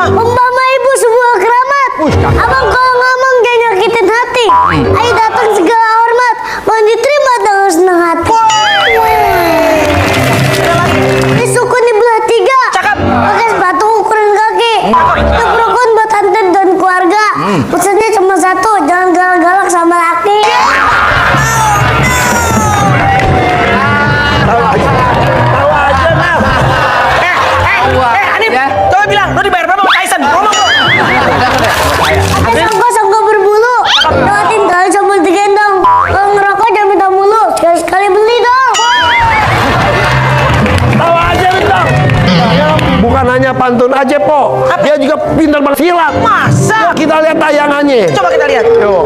Umpama ibu sebuah keramat. Abang kalau ngomong jangan nyakitin hati. Ayo datang segala hormat. Mau diterima dengan senang hati. Ini suku di belah 3. Cakep. Pakai sepatu ukuran kaki. Itu rukun buat tante dan keluarga. Pesannya cuma satu, jangan galak-galak sama laki. Tahu aja, Naf. Hanif, coba bilang, lu dibayar berapa sama Tyson? Ngomong lu. Ada sangka-sangka berbulu. Lewatin kali sambil digendong. Kalau ngerokok jangan minta mulu. Sekali-sekali beli dong. Tahu aja, Bintang. Bukan hanya pantun aja, Po. Dia juga pintar bersilat. Masa? Kita lihat tayangannya. Coba kita lihat. Yuk.